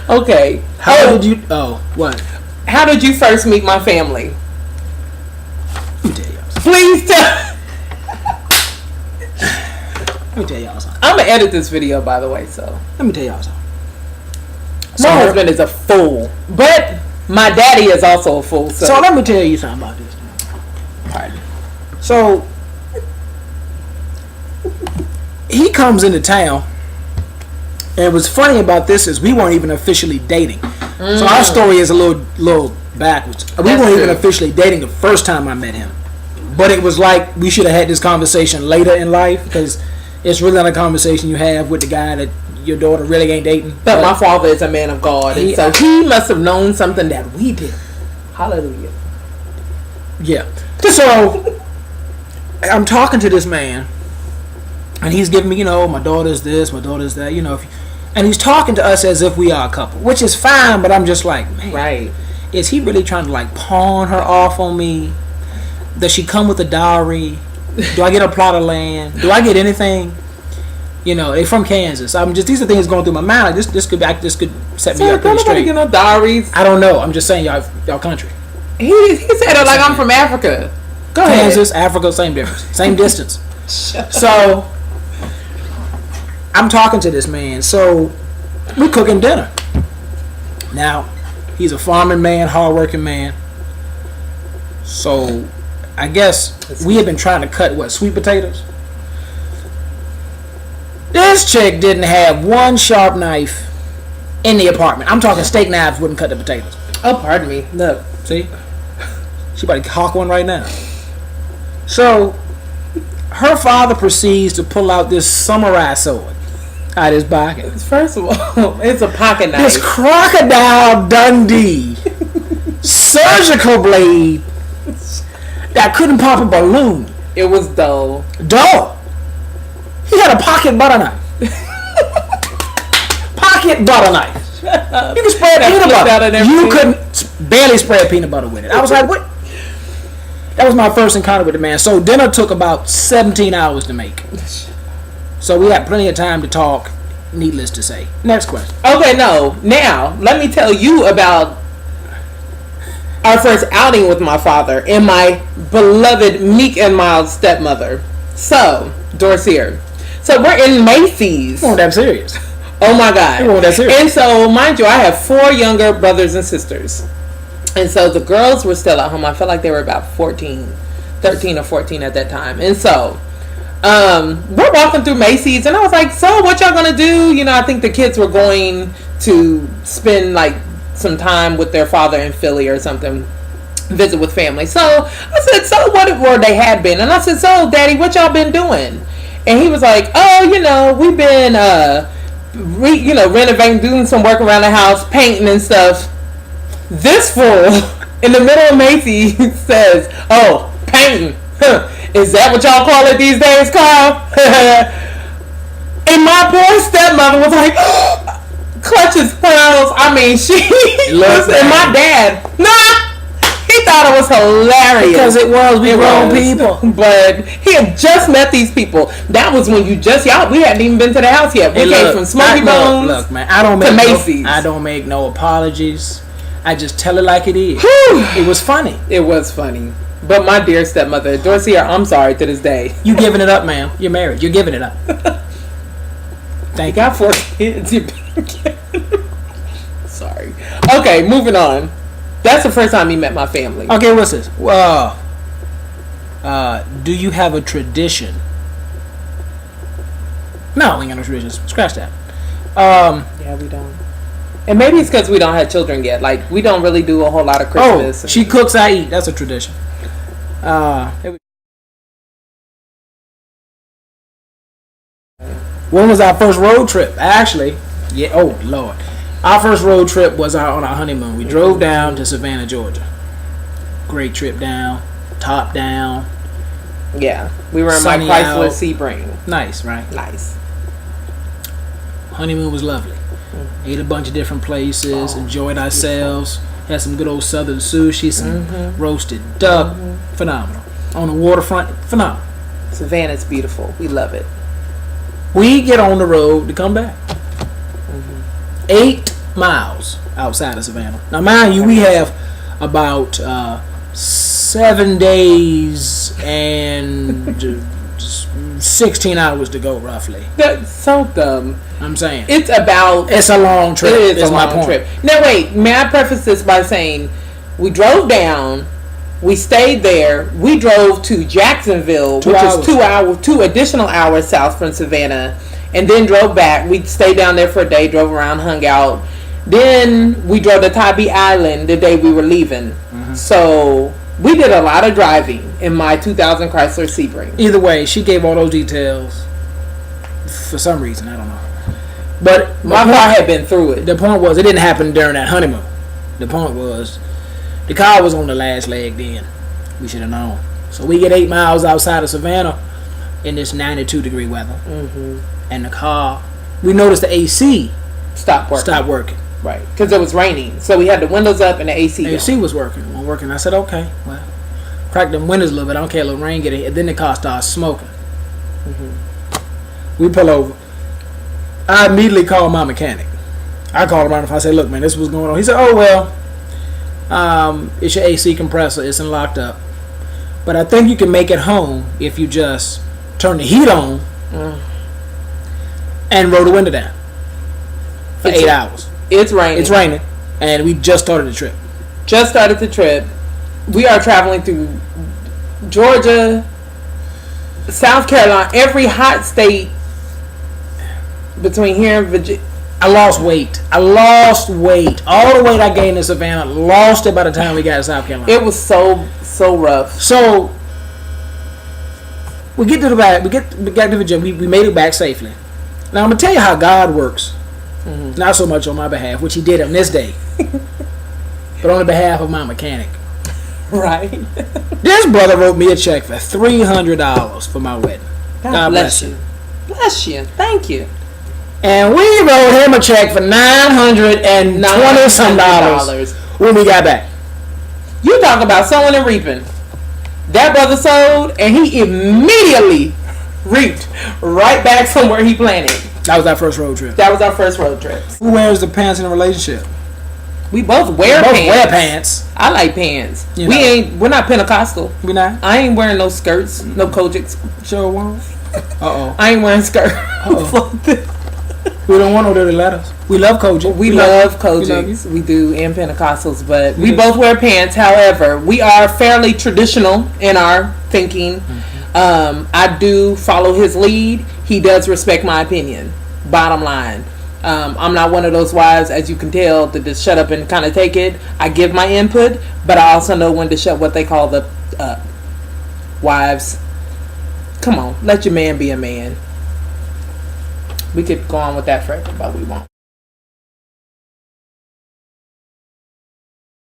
Okay. How did you? Oh, what? How did you first meet my family? Let me tell y'all something. Please tell. Let me tell y'all something. I'm gonna edit this video, by the way. So Let me tell y'all something. my husband is a fool, but my daddy is also a fool. So, So let me tell you something about this. pardon. So he comes into town, and what's funny about this is we weren't even officially dating. So our story is a little backwards. We weren't even officially dating the first time I met him, but it was like we should have had this conversation later in life, because it's really not a conversation you have with the guy that your daughter really ain't dating. But my father is a man of God, and so he must have known something that we did. Hallelujah. Yeah. So I'm talking to this man, and he's giving me, my daughter's this, my daughter's that, and he's talking to us as if we are a couple, which is fine, but I'm just like, man, Right. is he really trying to like pawn her off on me? Does she come with a dowry? Do I get a plot of land? Do I get anything? They're from Kansas. These are things going through my mind. Like this could set me up pretty straight. Get no dowries. I don't know. I'm just saying y'all country. He said it like I'm from Africa. Go ahead. Kansas, Africa, same difference, same distance. So I'm talking to this man. So we're cooking dinner. Now he's a farming man, hardworking man. So I guess we had been trying to cut sweet potatoes. This chick didn't have one sharp knife in the apartment. I'm talking steak knives wouldn't cut the potatoes. Oh, pardon me. Look. See? She about to hawk one right now. So her father proceeds to pull out this samurai sword out of his pocket. First of all, it's a pocket knife. This Crocodile Dundee surgical blade that couldn't pop a balloon. It was dull. Dull. He had a pocket butter knife. Pocket butter knife. You can spread peanut butter. You couldn't barely spread peanut butter with it. I was like, what? That was my first encounter with the man. So dinner took about 17 hours to make. So we had plenty of time to talk, needless to say. Next question. Okay, no. Now, let me tell you about our first outing with my father and my beloved meek and mild stepmother. So, Dorcier. So we're in Macy's. You weren't that serious. Oh my God. You weren't that serious. And so, mind you, I have 4 younger brothers and sisters. And so the girls were still at home. I felt like they were about 13 or 14 at that time. And so we're walking through Macy's, and I was like, so what y'all gonna do? I think the kids were going to spend like some time with their father in Philly or something, visit with family. So I said, so what they had been. And I said, so Daddy, what y'all been doing? And he was like, oh, we've been renovating, doing some work around the house, painting and stuff. This fool in the middle of Macy's says, oh, painting. Is that what y'all call it these days, Carl? And my poor stepmother was like, clutches pearls. I mean, she was, and my dad, he thought it was hilarious. Because it was, we grown people. But he had just met these people. That was when we hadn't even been to the house yet. We came from Smoky Bones. Look, man, I don't make no apologies. I just tell it like it is. It was funny. It was funny. But my dear stepmother, Dorcia, I'm sorry to this day. You giving it up, ma'am. You're married. You're giving it up. Thank you. Got 4 kids. Sorry. Okay, moving on. That's the first time he met my family. Okay, what's this? Do you have a tradition? No, we ain't got no traditions. Scratch that. Yeah, we don't. And maybe it's because we don't have children yet. Like, we don't really do a whole lot of Christmas. Oh, she cooks, I eat. That's a tradition. When was our first road trip? Actually, yeah. Oh Lord, our first road trip was on our honeymoon. We drove down to Savannah, Georgia. Great trip down, top down. Yeah, we were in my Chrysler Sebring. Nice, right? Nice. Honeymoon was lovely. Ate a bunch of different places. Enjoyed ourselves. Had some good old southern sushi, some roasted duck. Phenomenal. On the waterfront, phenomenal. Savannah's beautiful. We love it. We get on the road to come back. 8 miles outside of Savannah. Now, mind you, we have about 7 days and 16 hours to go, roughly. That's so dumb. I'm saying it's a long trip. It is a long trip. Now wait, may I preface this by saying we drove down, we stayed there, we drove to Jacksonville, which is 2 additional hours south from Savannah, and then drove back. We stayed down there for a day, drove around, hung out. Then we drove to Tybee Island the day we were leaving. Mm-hmm. So we did a lot of driving in my 2000 Chrysler Sebring. Either way, she gave all those details for some reason. I don't know. But my car had been through it. The point was, it didn't happen during that honeymoon. The point was, the car was on the last leg then. We should have known. So we get 8 miles outside of Savannah in this 92-degree weather. Mm-hmm. And the car, we noticed the AC stopped working. Right, because it was raining. So we had the windows up and the AC was working. I said, okay, well, crack them windows a little bit. I don't care, a little rain get in. And then the car starts smoking. Mm-hmm. We pull over. I immediately called my mechanic. I called him around. I said, look, man, this is what's going on. He said, oh, well, it's your AC compressor. It's locked up. But I think you can make it home if you just turn the heat on and roll the window down for 8 hours. It's raining. And we just started the trip. We are traveling through Georgia, South Carolina, every hot state between here and Virginia. I lost weight. All the weight I gained in Savannah, lost it by the time we got to South Carolina. It was so rough. So we get to the back. We got to Virginia. We made it back safely. Now I'm gonna tell you how God works. Mm-hmm. Not so much on my behalf, which He did on this day, but on the behalf of my mechanic. Right. This brother wrote me a check for $300 for my wedding. God bless you. Bless you. Thank you. And we wrote him a check for $920 some dollars when we got back. You talk about sowing and reaping. That brother sowed, and he immediately reaped right back from where he planted. That was our first road trip. Who wears the pants in a relationship? We both wear pants. I like pants. We're not Pentecostal. We not? I ain't wearing no skirts, no Kojaks. Sure won't. I ain't wearing skirts. We don't want no dirty letters. We love Kojak. We love Kojaks. We do, and Pentecostals, but we both wear pants. However, we are fairly traditional in our thinking. Mm-hmm. I do follow his lead. He does respect my opinion. Bottom line. I'm not one of those wives, as you can tell, to just shut up and kind of take it. I give my input, but I also know when to shut what they call the wives. Come on, let your man be a man. We could go on with that forever, but we won't.